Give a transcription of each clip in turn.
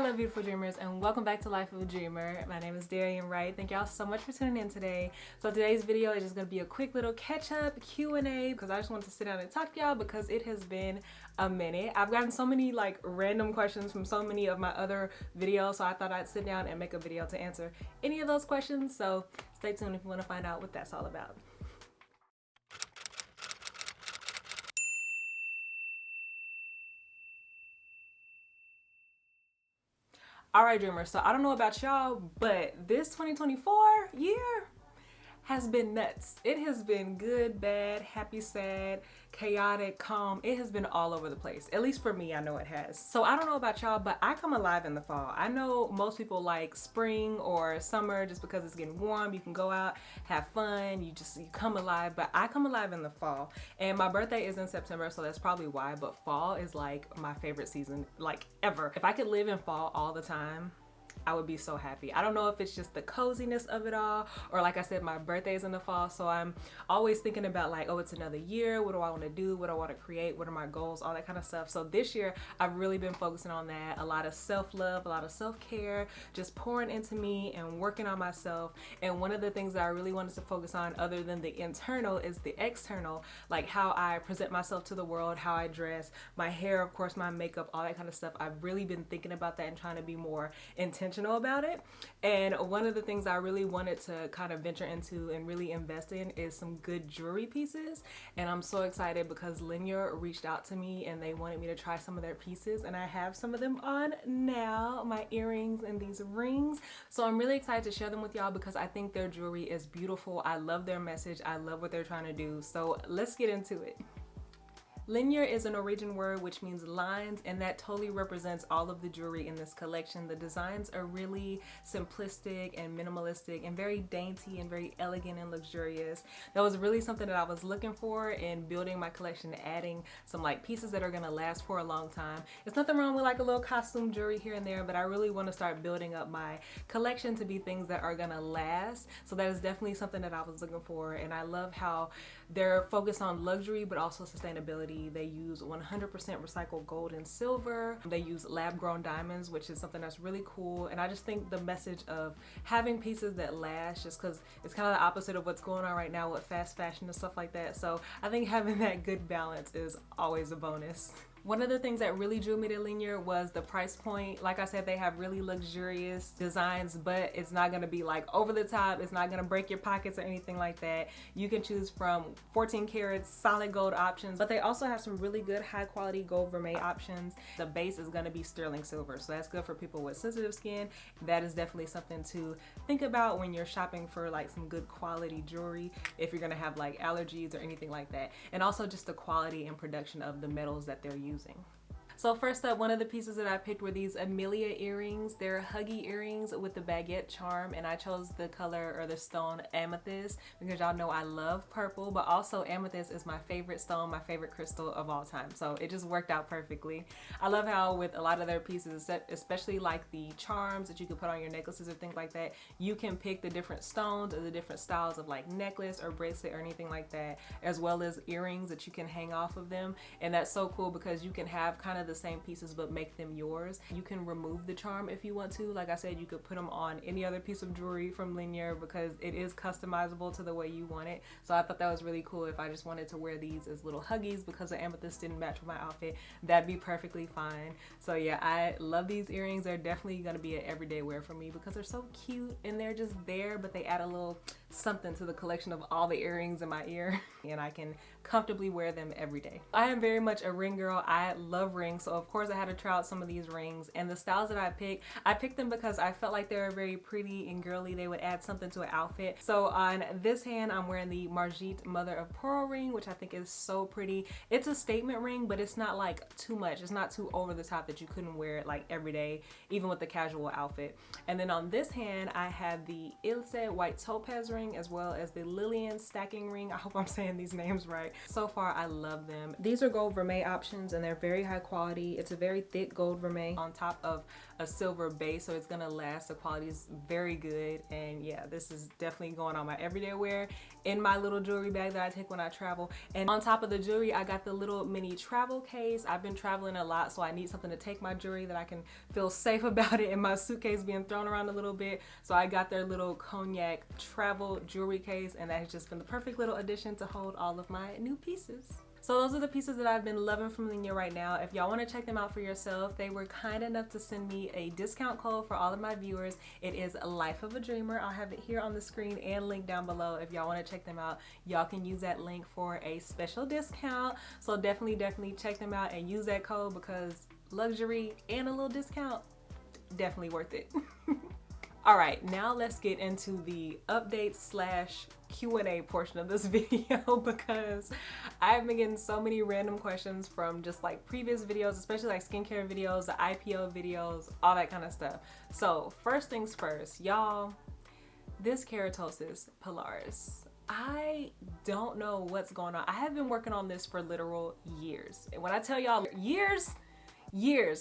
Hello beautiful dreamers, and welcome back to Life of a Dreamer. My name is Darian Wright. Thank y'all so much for tuning in today. So today's video is just going to be a quick little catch-up Q&A because I just wanted to sit down and talk to y'all because it has been a minute. I've gotten so many like random questions from so many of my other videos, so I thought I'd sit down and make a video to answer any of those questions. So stay tuned if you want to find out what that's all about. All right, dreamers, so I don't know about y'all, but this 2024 year has been nuts. It has been good, bad, happy, sad, chaotic, calm. It has been all over the place. At least for me, I know it has. So I don't know about y'all, but I come alive in the fall. I know most people like spring or summer just because it's getting warm. You can go out, have fun, you come alive, but I come alive in the fall. And my birthday is in September, so that's probably why, but fall is like my favorite season, like ever. If I could live in fall all the time, I would be so happy. I don't know if it's just the coziness of it all, or like I said, my birthday is in the fall, so I'm always thinking about like, oh, it's another year. What do I want to do? What do I want to create? What are my goals? All that kind of stuff. So this year, I've really been focusing on that. A lot of self-love, a lot of self-care, just pouring into me and working on myself. And one of the things that I really wanted to focus on, other than the internal, is the external, like how I present myself to the world, how I dress, my hair, of course, my makeup, all that kind of stuff. I've really been thinking about that and trying to be more intentional about it. And one of the things I really wanted to kind of venture into and really invest in is some good jewelry pieces. And I'm so excited because Linjer reached out to me and they wanted me to try some of their pieces, and I have some of them on now, my earrings and these rings. So I'm really excited to share them with y'all because I think their jewelry is beautiful. I love their message. I love what they're trying to do. So let's get into it. Linjer is a Norwegian word which means lines, and that totally represents all of the jewelry in this collection. The designs are really simplistic and minimalistic and very dainty and very elegant and luxurious. That was really something that I was looking for in building my collection, adding some like pieces that are gonna last for a long time. There's nothing wrong with like a little costume jewelry here and there, but I really want to start building up my collection to be things that are gonna last. So that is definitely something that I was looking for, and I love how they're focused on luxury but also sustainability. They use 100% recycled gold and silver. They use lab-grown diamonds, which is something that's really cool. And I just think the message of having pieces that last, just because it's kind of the opposite of what's going on right now with fast fashion and stuff like that. So I think having that good balance is always a bonus. One of the things that really drew me to Linjer was the price point. Like I said, they have really luxurious designs, but it's not gonna be like over the top. It's not gonna break your pockets or anything like that. You can choose from 14 karat solid gold options, but they also have some really good high quality gold vermeil options. The base is gonna be sterling silver, so that's good for people with sensitive skin. That is definitely something to think about when you're shopping for like some good quality jewelry, if you're gonna have like allergies or anything like that. And also just the quality and production of the metals that they're using. So first up, one of the pieces that I picked were these Amelia earrings. They're huggy earrings with the baguette charm, and I chose the color or the stone amethyst because y'all know I love purple, but also amethyst is my favorite stone, my favorite crystal of all time. So it just worked out perfectly. I love how with a lot of their pieces, especially like the charms that you can put on your necklaces or things like that, you can pick the different stones or the different styles of like necklace or bracelet or anything like that, as well as earrings that you can hang off of them. And that's so cool because you can have kind of the same pieces but make them yours. You can remove the charm if you want to. Like I said, you could put them on any other piece of jewelry from Linjer because it is customizable to the way you want it. So I thought that was really cool. If I just wanted to wear these as little huggies because the amethyst didn't match with my outfit, that'd be perfectly fine. So yeah, I love these earrings. They're definitely gonna be an everyday wear for me because they're so cute and they're just there, but they add a little something to the collection of all the earrings in my ear and I can comfortably wear them every day. I am very much a ring girl. I love rings, so of course I had to try out some of these rings, and the styles that I picked them because I felt like they were very pretty and girly. They would add something to an outfit. So on this hand, I'm wearing the Margit Mother of Pearl ring, which I think is so pretty. It's a statement ring, but it's not like too much. It's not too over the top that you couldn't wear it like every day, even with the casual outfit. And then on this hand, I have the Ilse white topaz ring. ring as well as the Lillian stacking ring. I hope I'm saying these names right. So far, I love them. These are gold vermeil options and they're very high quality. It's a very thick gold vermeil on top of a silver base, so it's gonna last. The quality is very good, and yeah, this is definitely going on my everyday wear in my little jewelry bag that I take when I travel. And on top of the jewelry, I got the little mini travel case. I've been traveling a lot, so I need something to take my jewelry that I can feel safe about it in my suitcase being thrown around a little bit. So I got their little cognac travel jewelry case, and that has just been the perfect little addition to hold all of my new pieces. So those are the pieces that I've been loving from Linjer right now. If y'all want to check them out for yourself, they were kind enough to send me a discount code for all of my viewers. It is Life of a Dreamer. I'll have it here on the screen and link down below. If y'all want to check them out, y'all can use that link for a special discount. So definitely check them out and use that code, because luxury and a little discount, definitely worth it. All right, now let's get into the update slash Q&A portion of this video, because I've been getting so many random questions from just like previous videos, especially like skincare videos, the IPL videos, all that kind of stuff. So first things first, y'all, this Keratosis Pilaris, I don't know what's going on. I have been working on this for literal years. And when I tell y'all years,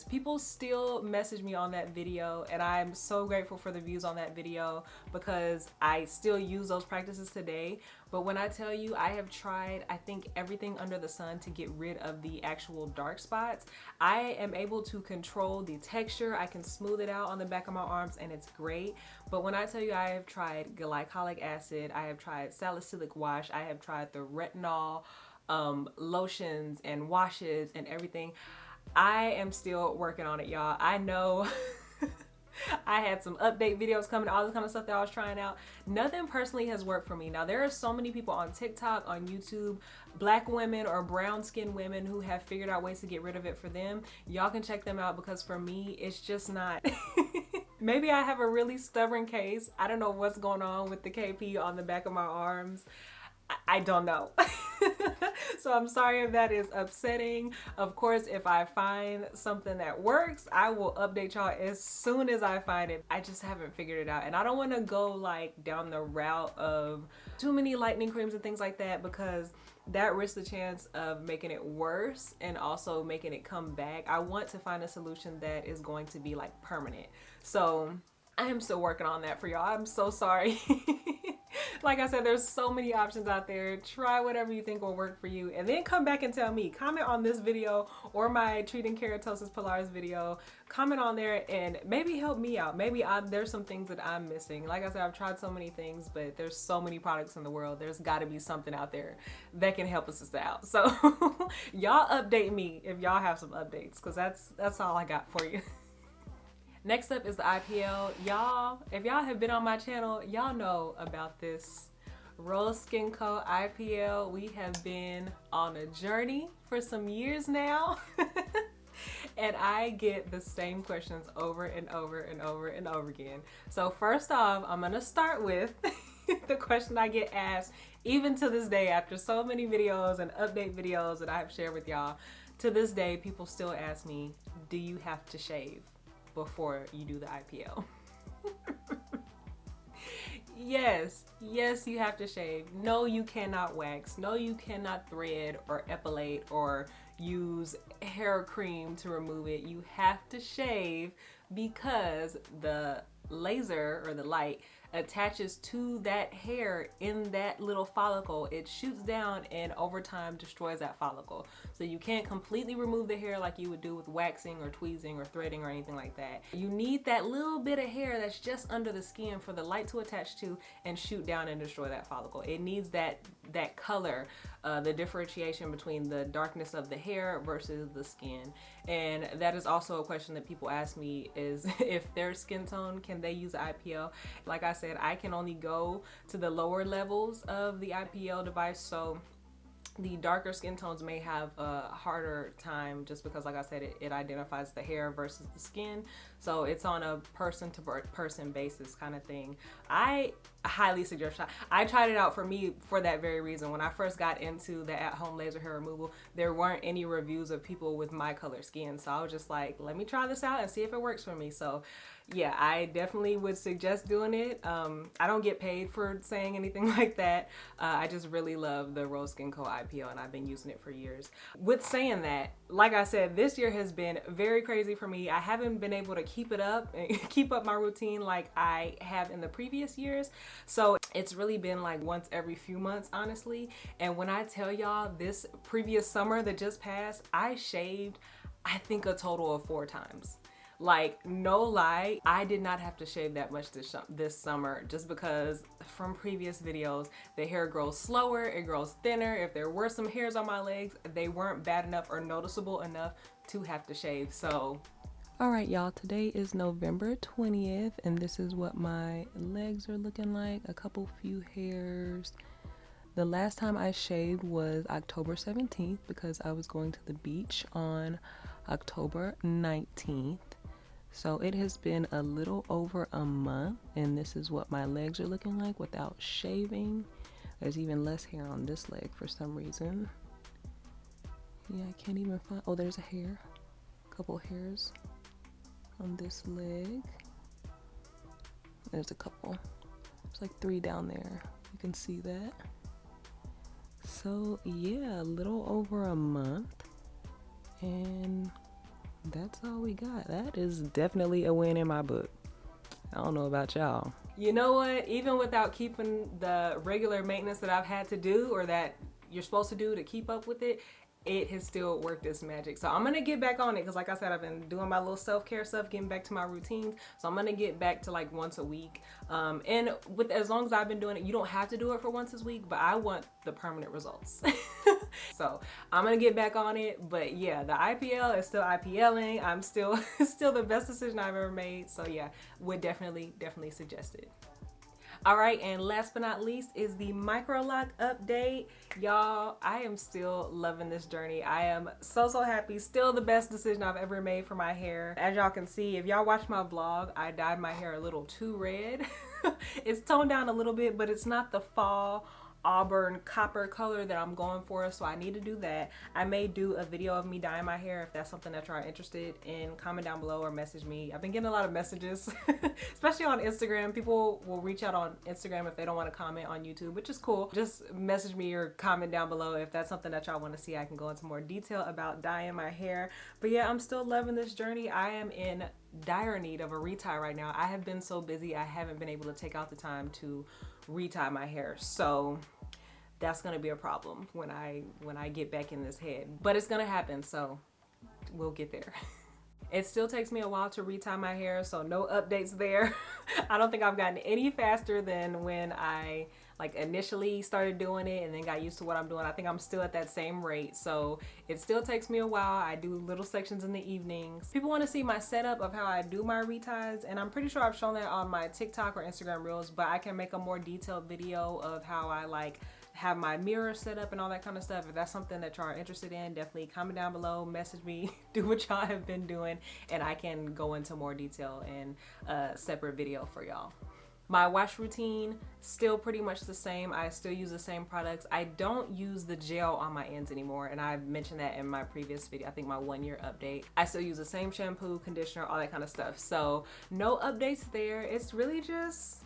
people still message me on that video, and I'm so grateful for the views on that video because I still use those practices today. But when I tell you, I have tried, I think, everything under the sun to get rid of the actual dark spots. I am able to control the texture. I can smooth it out on the back of my arms, and it's great. But when I tell you, I have tried glycolic acid, I have tried salicylic wash, I have tried the retinol lotions and washes and everything. I am still working on it, y'all. I know I had some update videos coming, all this kind of stuff that I was trying out. Nothing personally has worked for me. Now, there are so many people on TikTok, on YouTube, black women or brown skinned women who have figured out ways to get rid of it for them. Y'all can check them out, because for me, it's just not. Maybe I have a really stubborn case. I don't know what's going on with the KP on the back of my arms. I don't know. So I'm sorry if that is upsetting. Of course, if I find something that works, I will update y'all as soon as I find it. I just haven't figured it out, and I don't want to go like down the route of too many lightening creams and things like that, because that risks the chance of making it worse and also making it come back. I want to find a solution that is going to be like permanent. So I am still working on that for y'all. I'm so sorry. Like I said, there's so many options out there. Try whatever you think will work for you, and then come back and tell me. Comment on this video or my Treating Keratosis Pilaris video. Comment on there and maybe help me out. Maybe there's some things that I'm missing. Like I said, I've tried so many things, but there's so many products in the world. There's got to be something out there that can help us out. So y'all update me if y'all have some updates, because that's all I got for you. Next up is the IPL. Y'all, if y'all have been on my channel, y'all know about this Rose Skin Co. IPL. We have been on a journey for some years now. And I get the same questions over and over and over and over again. So first off, I'm gonna start with the question I get asked even to this day, after so many videos and update videos that I have shared with y'all. To this day, people still ask me, do you have to shave before you do the IPL? Yes, you have to shave. No, you cannot wax. No, you cannot thread or epilate or use hair cream to remove it. You have to shave, because the laser or the light attaches to that hair in that little follicle. It shoots down and over time destroys that follicle. So you can't completely remove the hair like you would do with waxing or tweezing or threading or anything like that. You need that little bit of hair that's just under the skin for the light to attach to and shoot down and destroy that follicle. It needs that color, the differentiation between the darkness of the hair versus the skin. And that is also a question that people ask me, is if their skin tone, can they use the IPL? Like I said, I can only go to the lower levels of the IPL device, so The darker skin tones may have a harder time just because, like I said, it identifies the hair versus the skin. So it's on a person to person basis kind of thing. I highly suggest I tried it out for me for that very reason. When I first got into the at-home laser hair removal, there weren't any reviews of people with my color skin. So I was just like, let me try this out and see if it works for me. So yeah, I definitely would suggest doing it. I don't get paid for saying anything like that. I just really love the Rose Skin Co. IPL, and I've been using it for years. With saying that, like I said, this year has been very crazy for me. I haven't been able to keep it up and keep up my routine like I have in the previous years. So it's really been like once every few months, honestly. And when I tell y'all, this previous summer that just passed, I shaved, I think, a total of 4 times. Like, no lie, I did not have to shave that much this summer just because from previous videos, the hair grows slower, it grows thinner. If there were some hairs on my legs, they weren't bad enough or noticeable enough to have to shave. So, all right, y'all, today is November 20th, and this is what my legs are looking like. A couple few hairs. The last time I shaved was October 17th because I was going to the beach on October 19th. So it has been a little over a month, and this is what my legs are looking like without shaving. There's even less hair on this leg for some reason. Yeah, I can't even find, oh, there's a hair. A couple hairs on this leg. There's a couple. There's like 3 down there. You can see that. So yeah, a little over a month, and that's all we got. That is definitely a win in my book. I don't know about y'all. You know what? Even without keeping the regular maintenance that I've had to do or that you're supposed to do to keep up with it, it has still worked its magic. So I'm gonna get back on it because, like I said, I've been doing my little self-care stuff, getting back to my routines. So I'm gonna get back to like once a week. And with as long as I've been doing it, you don't have to do it for once a week, but I want the permanent results. So I'm gonna get back on it. But yeah, the IPL is still IPLing. I'm still the best decision I've ever made. So yeah, would definitely suggest it. All right, and last but not least is the Microloc update. Y'all, I am still loving this journey. I am so happy. Still the best decision I've ever made for my hair. As y'all can see, if y'all watch my vlog, I dyed my hair a little too red. It's toned down a little bit, but it's not the fall auburn copper color that I'm going for, so I need to do that. I may do a video of me dyeing my hair if that's something that y'all are interested in. Comment down below or message me. I've been getting a lot of messages, especially on Instagram. People will reach out on Instagram if they don't want to comment on YouTube, which is cool. Just message me or comment down below if that's something that y'all want to see. I can go into more detail about dyeing my hair. But yeah, I'm still loving this journey. I am in dire need of a retie right now. I have been so busy, I haven't been able to take out the time to retie my hair. So that's gonna be a problem when I get back in this head. But it's gonna happen, so we'll get there. It still takes me a while to retie my hair, so no updates there. I don't think I've gotten any faster than when I like initially started doing it and then got used to what I'm doing. I think I'm still at that same rate, so it still takes me a while. I do little sections in the evenings. People want to see my setup of how I do my reties, and I'm pretty sure I've shown that on my TikTok or Instagram reels, but I can make a more detailed video of how I like have my mirror set up and all that kind of stuff. If that's something that y'all are interested in, definitely comment down below, message me, do what y'all have been doing, and I can go into more detail in a separate video for y'all. My wash routine, still pretty much the same. I still use the same products. I don't use the gel on my ends anymore, and I mentioned that in my previous video, I think my 1-year update. I still use the same shampoo, conditioner, all that kind of stuff. So no updates there. It's really just,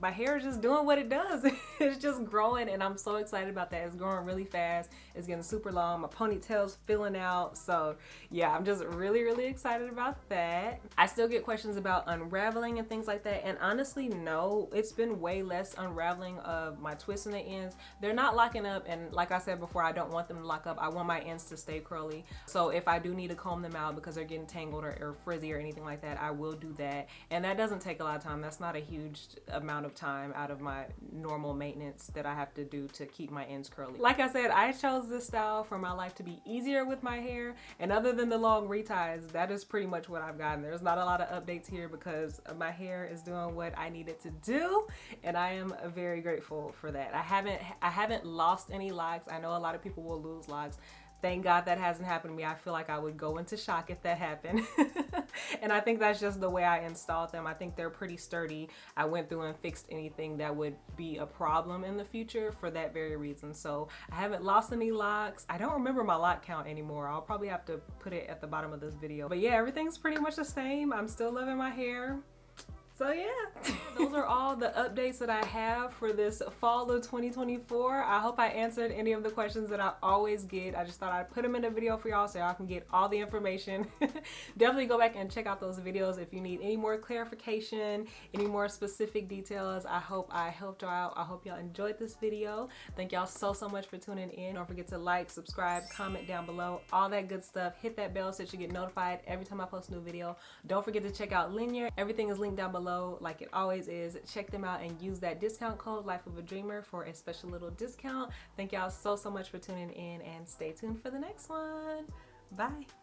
my hair is just doing what it does. It's just growing, and I'm so excited about that. It's growing really fast. It's getting super long. My ponytail's filling out. So yeah, I'm just really excited about that. I still get questions about unraveling and things like that, and honestly, no, it's been way less unraveling of my twists in the ends. They're not locking up, and like I said before, I don't want them to lock up. I want my ends to stay curly. So if I do need to comb them out because they're getting tangled or frizzy or anything like that, I will do that. And that doesn't take a lot of time. That's not a huge amount amount of time out of my normal maintenance that I have to do to keep my ends curly. Like I said, I chose this style for my life to be easier with my hair, and other than the long reties, that is pretty much what I've gotten. There's not a lot of updates here because my hair is doing what I need it to do, and I am very grateful for that. I haven't lost any locks. I know a lot of people will lose locks. Thank God that hasn't happened to me. I feel like I would go into shock if that happened. And I think that's just the way I installed them. I think they're pretty sturdy. I went through and fixed anything that would be a problem in the future for that very reason. So I haven't lost any locks. I don't remember my lock count anymore. I'll probably have to put it at the bottom of this video. But yeah, everything's pretty much the same. I'm still loving my hair. So yeah, those are all the updates that I have for this fall of 2024. I hope I answered any of the questions that I always get. I just thought I'd put them in a video for y'all so y'all can get all the information. Definitely go back and check out those videos if you need any more clarification, any more specific details. I hope I helped y'all out. I hope y'all enjoyed this video. Thank y'all so much for tuning in. Don't forget to like, subscribe, comment down below, all that good stuff. Hit that bell so that you get notified every time I post a new video. Don't forget to check out Linjer. Everything is linked down below like it always is. Check them out and use that discount code LIFEOFADREAMER for a special little discount. Thank y'all so much for tuning in, and stay tuned for the next one. Bye.